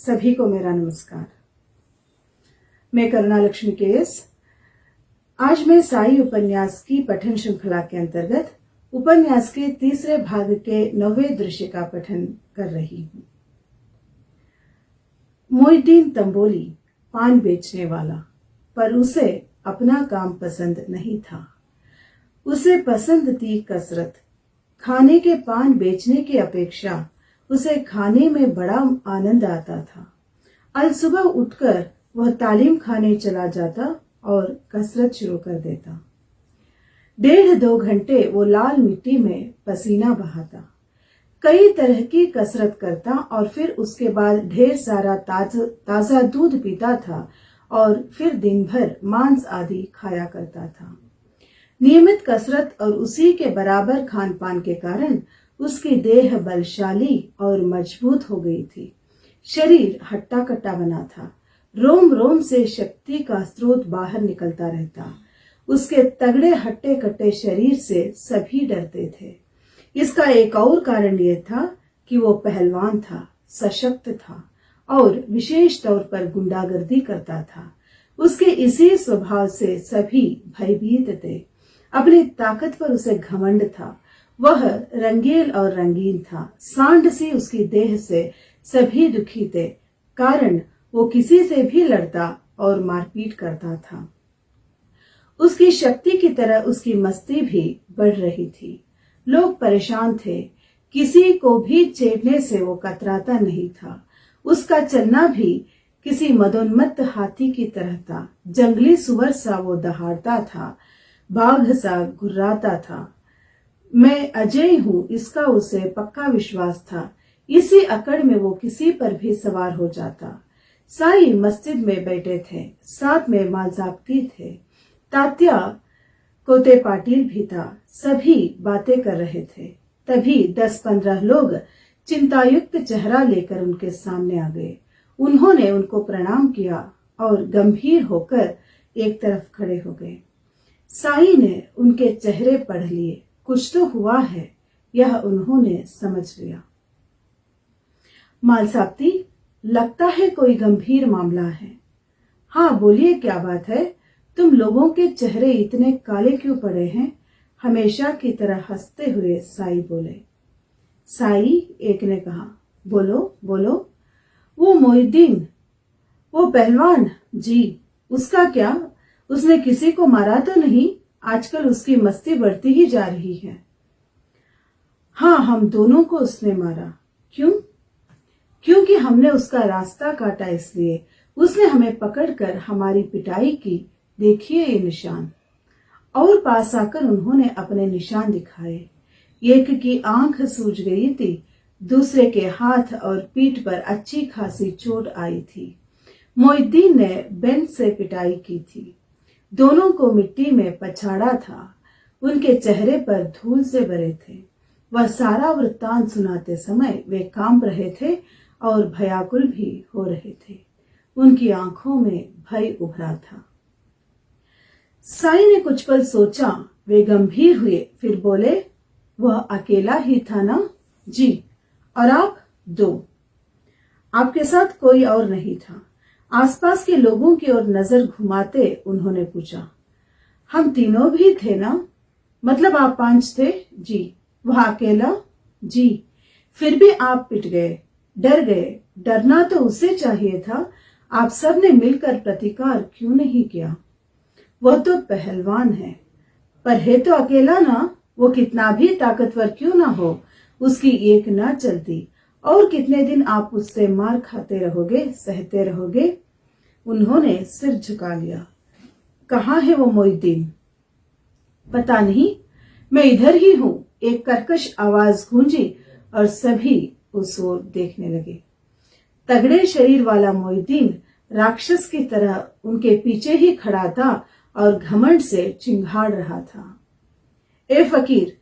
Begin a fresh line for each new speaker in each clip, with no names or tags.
सभी को मेरा नमस्कार। मैं करुणा लक्ष्मी केस। आज मैं साई उपन्यास की पठन श्रृंखला के अंतर्गत उपन्यास के तीसरे भाग के 9वें दृश्य का पठन कर रही हूँ। मोइनुद्दीन तंबोली पान बेचने वाला, पर उसे अपना काम पसंद नहीं था। उसे पसंद थी कसरत। खाने के पान बेचने की अपेक्षा उसे खाने में बड़ा आनंद आता था। अल सुबह उठकर वह तालीम खाने चला जाता और कसरत शुरू कर देता। 1.5-2 घंटे वो लाल मिट्टी में पसीना बहाता, कई तरह की कसरत करता और फिर उसके बाद ढेर सारा ताजा दूध पीता था और फिर दिन भर मांस आदि खाया करता था। नियमित कसरत और उसी के बराबर खान पान के कारण उसकी देह बलशाली और मजबूत हो गई थी। शरीर हट्टा कट्टा बना था। रोम रोम से शक्ति का स्रोत बाहर निकलता रहता। उसके तगड़े हट्टे कट्टे शरीर से सभी डरते थे। इसका एक और कारण यह था कि वो पहलवान था, सशक्त था और विशेष तौर पर गुंडागर्दी करता था। उसके इसी स्वभाव से सभी भयभीत थे। अपनी ताकत पर उसे घमंड था। वह रंगील और रंगीन था। सांड सी उसकी देह से सभी दुखी थे, कारण वो किसी से भी लड़ता और मारपीट करता था। उसकी शक्ति की तरह उसकी मस्ती भी बढ़ रही थी। लोग परेशान थे। किसी को भी छेड़ने से वो कतराता नहीं था। उसका चलना भी किसी मदोन्मत्त हाथी की तरह था। जंगली सुअर सा वो दहाड़ता था, बाघ सा गुर्राता था। मैं अजय हूँ, इसका उसे पक्का विश्वास था। इसी अकड़ में वो किसी पर भी सवार हो जाता। साई मस्जिद में बैठे थे, साथ में मालजाब्ती थे। तात्या कोते पाटिल भी था। सभी बातें कर रहे थे। तभी 10-15 लोग चिंतायुक्त चेहरा लेकर उनके सामने आ गए। उन्होंने उनको प्रणाम किया और गंभीर होकर एक तरफ खड़े हो गए। साई ने उनके चेहरे पढ़ लिए। कुछ तो हुआ है, यह उन्होंने समझ लिया। मालसाब्ती, लगता है कोई गंभीर मामला है। हाँ बोलिए, क्या बात है? तुम लोगों के चेहरे इतने काले क्यों पड़े हैं? हमेशा की तरह हंसते हुए साई बोले। साई, एक ने कहा। बोलो बोलो। वो मोइनुद्दीन, वो पहलवान जी, उसका क्या? उसने किसी को मारा तो नहीं? आजकल उसकी मस्ती बढ़ती ही जा रही है। हाँ, हम दोनों को उसने मारा। क्यों? क्योंकि हमने उसका रास्ता काटा, इसलिए उसने हमें पकड़कर हमारी पिटाई की। देखिए ये निशान। और पास आकर उन्होंने अपने निशान दिखाए। एक की आंख सूज गई थी, दूसरे के हाथ और पीठ पर अच्छी खासी चोट आई थी। मोइनुद्दीन ने बेंच से पिटाई की थी। दोनों को मिट्टी में पछाड़ा था। उनके चेहरे पर धूल से भरे थे। वह सारा वृत्तांत सुनाते समय वे कांप रहे थे और भयाकुल भी हो रहे थे। उनकी आंखों में भय उभरा था। साई ने कुछ पल सोचा। वे गंभीर हुए, फिर बोले, वह अकेला ही था ना? जी। और आप? 2। आपके साथ कोई और नहीं था? आसपास के लोगों की ओर नजर घुमाते उन्होंने पूछा। हम तीनों भी थे ना? मतलब आप 5 थे? जी। वह अकेला? जी। फिर भी आप पिट गए, डर गए। डरना तो उसे चाहिए था। आप सब ने मिलकर प्रतिकार क्यों नहीं किया? वह तो पहलवान है, पर है तो अकेला ना। वो कितना भी ताकतवर क्यों ना हो, उसकी एक ना चलती। और कितने दिन आप उससे मार खाते रहोगे, सहते रहोगे? उन्होंने सिर झुका लिया। कहाँ है वो मोइनुद्दीन? पता नहीं, मैं इधर ही हूँ। एक कर्कश आवाज गूंजी और सभी उस ओर देखने लगे। तगड़े शरीर वाला मोइनुद्दीन राक्षस की तरह उनके पीछे ही खड़ा था और घमंड से चिंघाड़ रहा था। ए फकीर,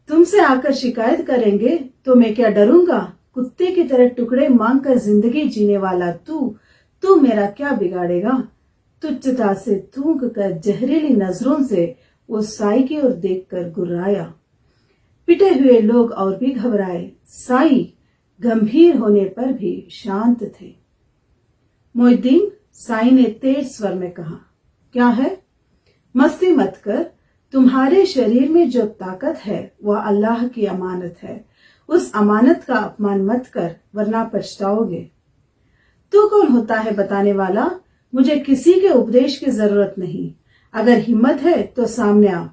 तुमसे आकर शिकायत करेंगे तो मैं क्या डरूंगा? कुत्ते की तरह टुकड़े मांगकर जिंदगी जीने वाला तू मेरा क्या बिगाड़ेगा? तुच्छता से थूक कर जहरीली नजरों से वो साई की ओर देखकर गुर्राया। पिटे हुए लोग और भी घबराए। साई गंभीर होने पर भी शांत थे। मोइनुद्दीन, साईं ने तेज स्वर में कहा। क्या है? मस्ती मत कर। तुम्हारे शरीर में जो ताकत है वह अल्लाह की अमानत है। उस अमानत का अपमान मत कर, वरना पछताओगे। तू कौन होता है बताने वाला? मुझे किसी के उपदेश की जरूरत नहीं। अगर हिम्मत है तो सामने आ।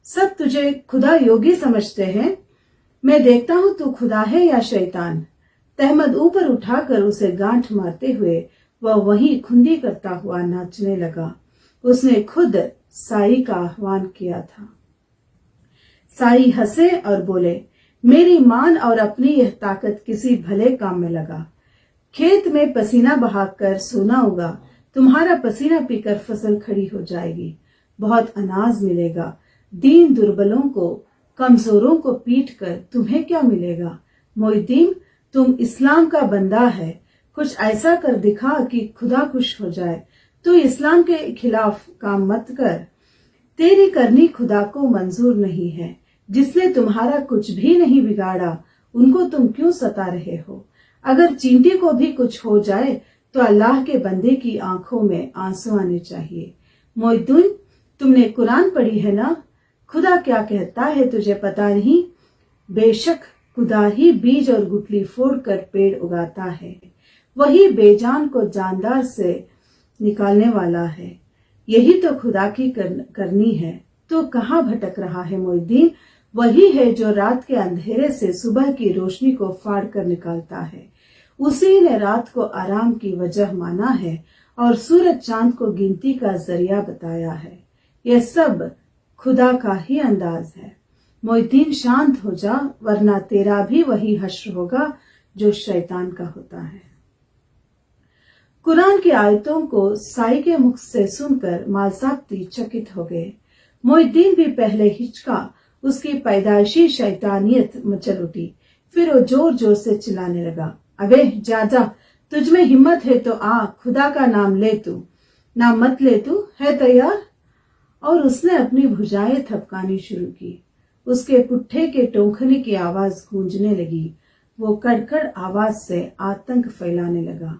सब तुझे खुदा योगी समझते हैं। मैं देखता हूं तू खुदा है या शैतान। तहमद ऊपर उठाकर उसे गांठ मारते हुए वह वहीं खुंदी करता हुआ नाचने लगा। उसने खुद साई का आह्वान किया था। साई हंसे और बोले, मेरी मान और अपनी यह ताकत किसी भले काम में लगा। खेत में पसीना बहाकर सोना उगा, तुम्हारा पसीना पीकर फसल खड़ी हो जाएगी। बहुत अनाज मिलेगा। दीन दुर्बलों को, कमजोरों को पीट कर तुम्हें क्या मिलेगा? मोइनुद्दीन, तुम इस्लाम का बंदा है। कुछ ऐसा कर दिखा कि खुदा खुश हो जाए। तू इस्लाम के खिलाफ काम मत कर। तेरी करनी खुदा को मंजूर नहीं है। जिसने तुम्हारा कुछ भी नहीं बिगाड़ा, उनको तुम क्यों सता रहे हो? अगर चींटी को भी कुछ हो जाए तो अल्लाह के बंदे की आंखों में आंसू आने चाहिए। मोइनुद्दीन, तुमने कुरान पढ़ी है ना? खुदा क्या कहता है तुझे पता नहीं? बेशक खुदा ही बीज और गुठली फोड़कर पेड़ उगाता है। वही बेजान को जानदार से निकालने वाला है। यही तो खुदा की करनी है। तो कहाँ भटक रहा है मोइनुद्दीन? वही है जो रात के अंधेरे से सुबह की रोशनी को फाड़ कर निकालता है। उसी ने रात को आराम की वजह माना है और सूरज चांद को गिनती का जरिया बताया है। यह सब खुदा का ही अंदाज है। मोइनुद्दीन, शांत हो जा, वरना तेरा भी वही हश्र होगा जो शैतान का होता है। कुरान की आयतों को साई के मुख से सुनकर मालसाब्ती चकित हो गए। मोइनुद्दीन भी पहले हिचका। उसकी पैदाइशी शैतानियत मचल उठी। फिर वो जोर जोर से चिल्लाने लगा, अबे जा जा, तुझमें हिम्मत है तो आ, खुदा का नाम ले तू। नाम मत ले, तू है तैयार? और उसने अपनी भुजाएं थपकानी शुरू की। उसके पुट्ठे के टोंखने की आवाज गूंजने लगी। वो कड़कड़ आवाज से आतंक फैलाने लगा।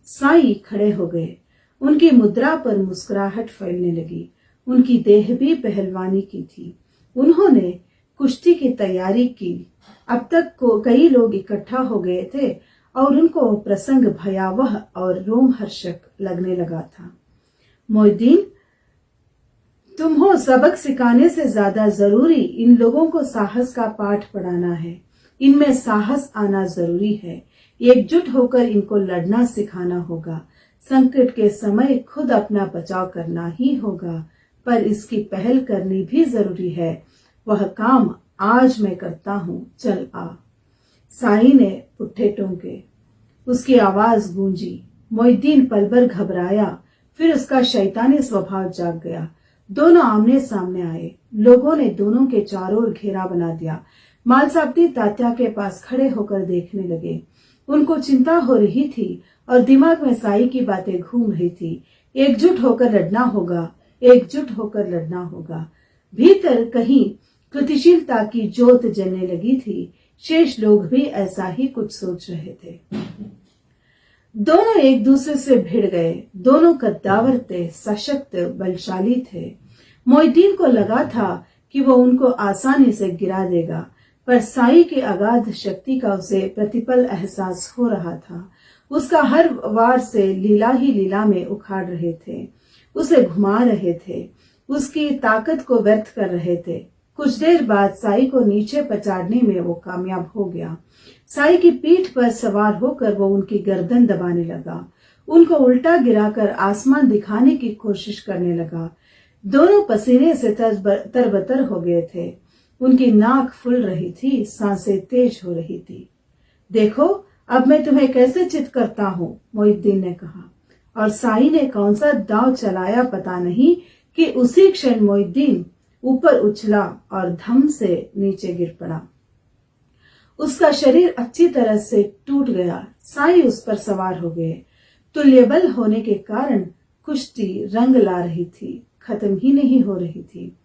साई खड़े हो गए। उनकी मुद्रा पर मुस्कुराहट फैलने लगी। उनकी देह भी पहलवानी की थी। उन्होंने कुश्ती की तैयारी की। अब तक को कई लोग इकट्ठा हो गए थे और उनको प्रसंग भयावह और रोमहर्षक लगने लगा था। मोइनुद्दीन, तुम हो सबक सिखाने से ज्यादा जरूरी इन लोगों को साहस का पाठ पढ़ाना है। इनमें साहस आना जरूरी है। एकजुट होकर इनको लड़ना सिखाना होगा। संकट के समय खुद अपना बचाव करना ही होगा, पर इसकी पहल करनी भी जरूरी है। वह काम आज मैं करता हूं, चल आ। साई ने पुट्ठे टोंके। उसकी आवाज गूंजी। मोइनुद्दीन पल भर घबराया, फिर उसका शैतानी स्वभाव जाग गया। दोनों आमने सामने आए। लोगों ने दोनों के चारों ओर घेरा बना दिया। मालसाब्ती तात्या के पास खड़े होकर देखने लगे। उनको चिंता हो रही थी और दिमाग में साई की बातें घूम रही थी। एकजुट होकर लड़ना होगा, एकजुट होकर लड़ना होगा। भीतर कहीं कृतिशीलता की जोत जलने लगी थी। शेष लोग भी ऐसा ही कुछ सोच रहे थे। दोनों एक दूसरे से भिड़ गए। दोनों कद्दावर थे, सशक्त, बलशाली थे। मोइनुद्दीन को लगा था कि वो उनको आसानी से गिरा देगा, पर साई की अगाध शक्ति का उसे प्रतिपल एहसास हो रहा था। उसका हर वार से लीला ही लीला में उखाड़ रहे थे, उसे घुमा रहे थे, उसकी ताकत को व्यर्थ कर रहे थे। कुछ देर बाद साई को नीचे पचाड़ने में वो कामयाब हो गया। साई की पीठ पर सवार होकर वो उनकी गर्दन दबाने लगा, उनको उल्टा गिराकर आसमान दिखाने की कोशिश करने लगा। दोनों पसीने से तरबतर हो गए थे। उनकी नाक फूल रही थी, सांसें तेज हो रही थी। देखो अब मैं तुम्हें कैसे चित करता हूं, मोइनुद्दीन ने कहा। और साई ने कौन सा दांव चलाया पता नहीं कि उसी क्षण मोइनुद्दीन ऊपर उछला और धम से नीचे गिर पड़ा। उसका शरीर अच्छी तरह से टूट गया। साई उस पर सवार हो गए। तुल्यबल होने के कारण कुश्ती रंग ला रही थी, खत्म ही नहीं हो रही थी।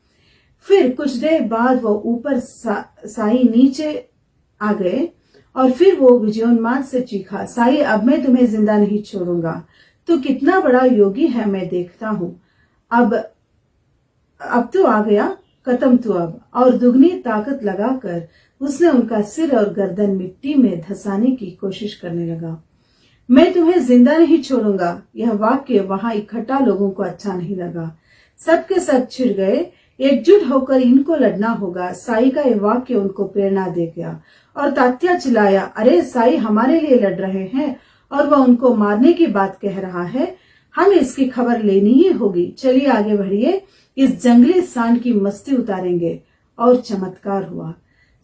फिर कुछ देर बाद वो ऊपर साई नीचे आ गए और फिर वो विजयोन्माद से चीखा, साई अब मैं तुम्हें जिंदा नहीं छोड़ूंगा। तू कितना बड़ा योगी है मैं देखता हूँ। अब तो आ गया, खत्म तू अब। और दुगनी ताकत लगाकर उसने उनका सिर और गर्दन मिट्टी में धंसाने की कोशिश करने लगा। मैं तुम्हें जिंदा नहीं छोड़ूंगा। यह वाक्य वहां इकट्ठा लोगों को अच्छा नहीं लगा। सबके सब छिड़ गए। एकजुट होकर इनको लड़ना होगा। साई का यह वाक्य उनको प्रेरणा दे गया और तात्या चिल्लाया, अरे साई हमारे लिए लड़ रहे हैं और वह उनको मारने की बात कह रहा है। हमें इसकी खबर लेनी ही होगी। चलिए आगे बढ़िए, इस जंगली सांड की मस्ती उतारेंगे। और चमत्कार हुआ।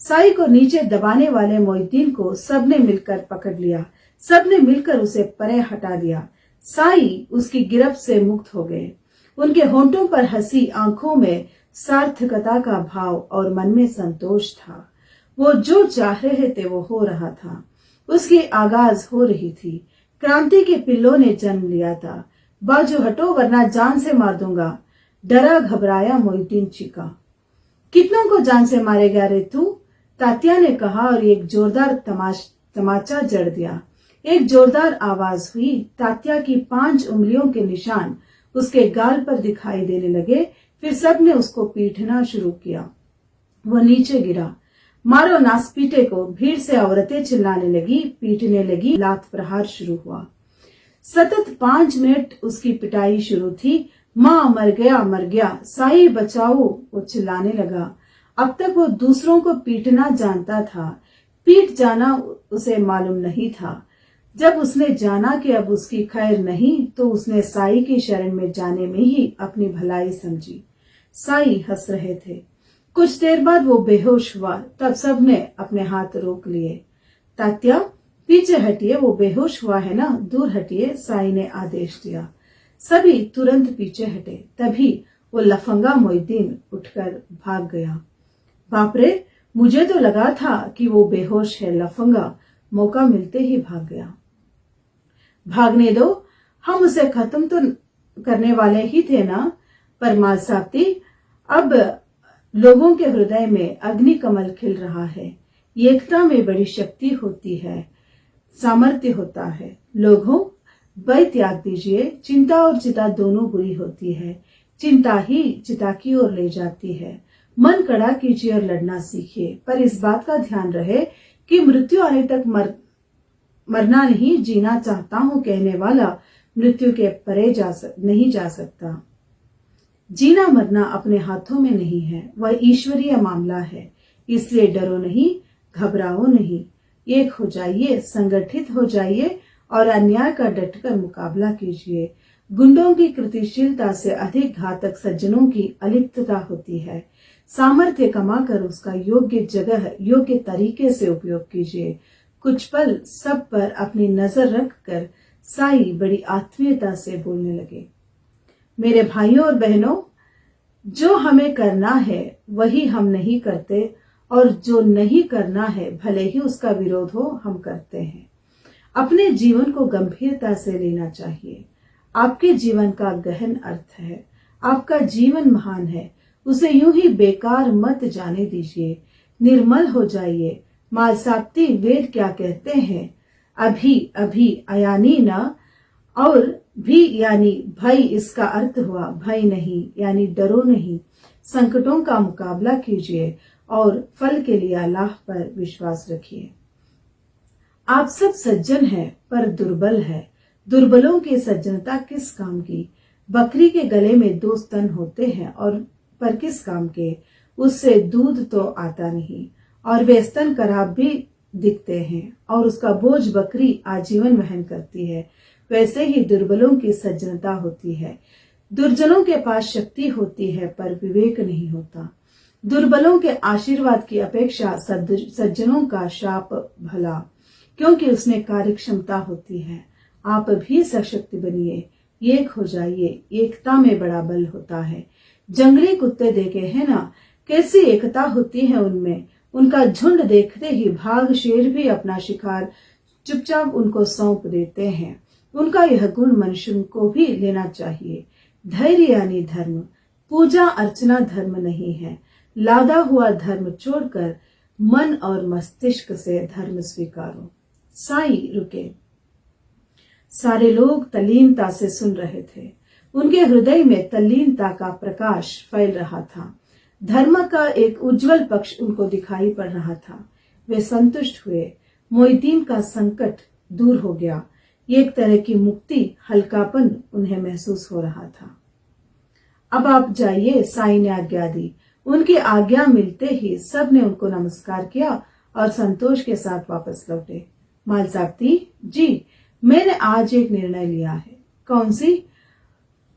साई को नीचे दबाने वाले मोहिद्दीन को सबने मिलकर पकड़ लिया। सबने मिलकर उसे परे हटा दिया। साई उसकी गिरफ्त से मुक्त हो गए। उनके होंठों पर हंसी, आंखों में सार्थकता का भाव और मन में संतोष था। वो जो चाह रहे थे वो हो रहा था। उसकी आगाज हो रही थी। क्रांति के पिल्लों ने जन्म लिया था। बाजू हटो वरना जान से मार दूंगा। डरा घबराया मोहिद्दीन चीखा। कितनों को जान से मारेगा रे तू? तात्या ने कहा और एक जोरदार तमाचा जड़ दिया। एक जोरदार आवाज हुई। तात्या की 5 उंगलियों के निशान उसके गाल पर दिखाई देने लगे। फिर सबने उसको पीटना शुरू किया। वो नीचे गिरा। मारो नासपीटे को। भीड़ से औरतें चिल्लाने लगी, पीटने लगी। लात प्रहार शुरू हुआ। सतत 5 मिनट उसकी पिटाई शुरू थी। मां मर गया, मर गया, साई बचाओ, वो चिल्लाने लगा। अब तक वो दूसरों को पीटना जानता था। पीट जाना उसे मालूम नहीं था। जब उसने जाना कि अब उसकी खैर नहीं, तो उसने साई की शरण में जाने में ही अपनी भलाई समझी। साई हंस रहे थे। कुछ देर बाद वो बेहोश हुआ। तब सबने अपने हाथ रोक लिए। तात्या पीछे हटिए, वो बेहोश हुआ है ना, दूर हटिए, साई ने आदेश दिया। सभी तुरंत पीछे हटे। तभी वो लफंगा मोहिद्दीन उठकर भाग गया। बाप रे, मुझे तो लगा था कि वो बेहोश है। लफंगा मौका मिलते ही भाग गया। भागने दो, हम उसे खत्म तो करने वाले ही थे ना। पर मालसाप्ती, अब लोगों के हृदय में अग्नि कमल खिल रहा है। एकता में बड़ी शक्ति होती है, सामर्थ्य होता है। लोगों, भय त्याग दीजिए। चिंता और चिता दोनों बुरी होती है। चिंता ही चिता की ओर ले जाती है। मन कड़ा कीजिए और लड़ना सीखिए, पर इस बात का ध्यान रहे कि मृत्यु आने तक मरना नहीं, जीना चाहता हूं कहने वाला मृत्यु के परे नहीं जा सकता। जीना मरना अपने हाथों में नहीं है, वह ईश्वरीय मामला है। इसलिए डरो नहीं, घबराओ नहीं। एक हो जाइए, संगठित हो जाइए और अन्याय का डटकर मुकाबला कीजिए। गुंडों की कृतिशीलता से अधिक घातक सज्जनों की अलिप्तता होती है। सामर्थ्य कमाकर उसका योग्य जगह, योग्य तरीके से उपयोग कीजिए। कुछ पल सब पर अपनी नजर रखकर साई बड़ी आत्मीयता से बोलने लगे। मेरे भाइयों और बहनों, जो हमें करना है वही हम नहीं करते, और जो नहीं करना है भले ही उसका विरोध हो, हम करते हैं। अपने जीवन को गंभीरता से लेना चाहिए। आपके जीवन का गहन अर्थ है। आपका जीवन महान है। उसे यूं ही बेकार मत जाने दीजिए। निर्मल हो जाइए। मालसाप्ती वेद क्या कहते हैं? अभी अभी अयानी न, और भी यानी भय। इसका अर्थ हुआ भय नहीं, यानी डरो नहीं। संकटों का मुकाबला कीजिए और फल के लिए अल्लाह पर विश्वास रखिए। आप सब सज्जन हैं पर दुर्बल है। दुर्बलों की सज्जनता किस काम की? बकरी के गले में 2 स्तन होते हैं और पर किस काम के? उससे दूध तो आता नहीं, और वे स्तन खराब भी दिखते हैं, और उसका बोझ बकरी आजीवन वहन करती है। वैसे ही दुर्बलों की सज्जनता होती है। दुर्जनों के पास शक्ति होती है पर विवेक नहीं होता। दुर्बलों के आशीर्वाद की अपेक्षा सज्जनों का शाप भला, क्योंकि उसमें कार्यक्षमता होती है। आप भी सशक्त बनिए, एक हो जाइए। एकता में बड़ा बल होता है। जंगली कुत्ते देखे हैं ना, कैसी एकता होती है उनमें। उनका झुंड देखते ही बाघ शेर भी अपना शिकार चुपचाप उनको सौंप देते हैं। उनका यह गुण मनुष्य को भी लेना चाहिए। धैर्य यानी धर्म। पूजा अर्चना धर्म नहीं है। लादा हुआ धर्म छोड़कर मन और मस्तिष्क से धर्म स्वीकारो। साई रुके। सारे लोग तल्लीनता से सुन रहे थे। उनके हृदय में तल्लीनता का प्रकाश फैल रहा था। धर्म का एक उज्जवल पक्ष उनको दिखाई पड़ रहा था। वे संतुष्ट हुए। मोइनुद्दीन का संकट दूर हो गया। एक तरह की मुक्ति, हल्कापन उन्हें महसूस हो रहा था। अब आप जाइए, साईं ने आज्ञा दी। उनकी आज्ञा मिलते ही सब ने उनको नमस्कार किया और संतोष के साथ वापस लौटे। मालसाबती जी, मैंने आज एक निर्णय लिया है। कौन सी?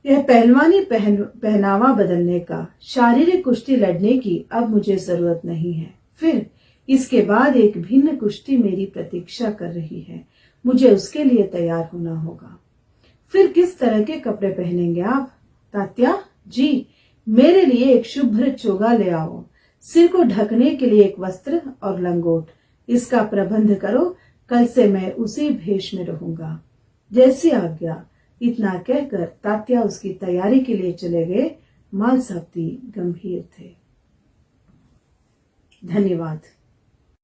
यह पहलवानी पहनावा बदलने का। शारीरिक कुश्ती लड़ने की अब मुझे जरूरत नहीं है। फिर इसके बाद एक भिन्न कुश्ती मेरी प्रतीक्षा कर रही है। मुझे उसके लिए तैयार होना होगा। फिर किस तरह के कपड़े पहनेंगे आप? तात्या जी, मेरे लिए एक शुभ्र चोगा ले आओ। सिर को ढकने के लिए एक वस्त्र और लंगोट। इसका प्रबंध करो। कल से मैं उसी भेष में रहूंगा। जैसी आज्ञा। इतना कहकर तात्या उसकी तैयारी के लिए चले गए। मालसाबती गंभीर थे। धन्यवाद।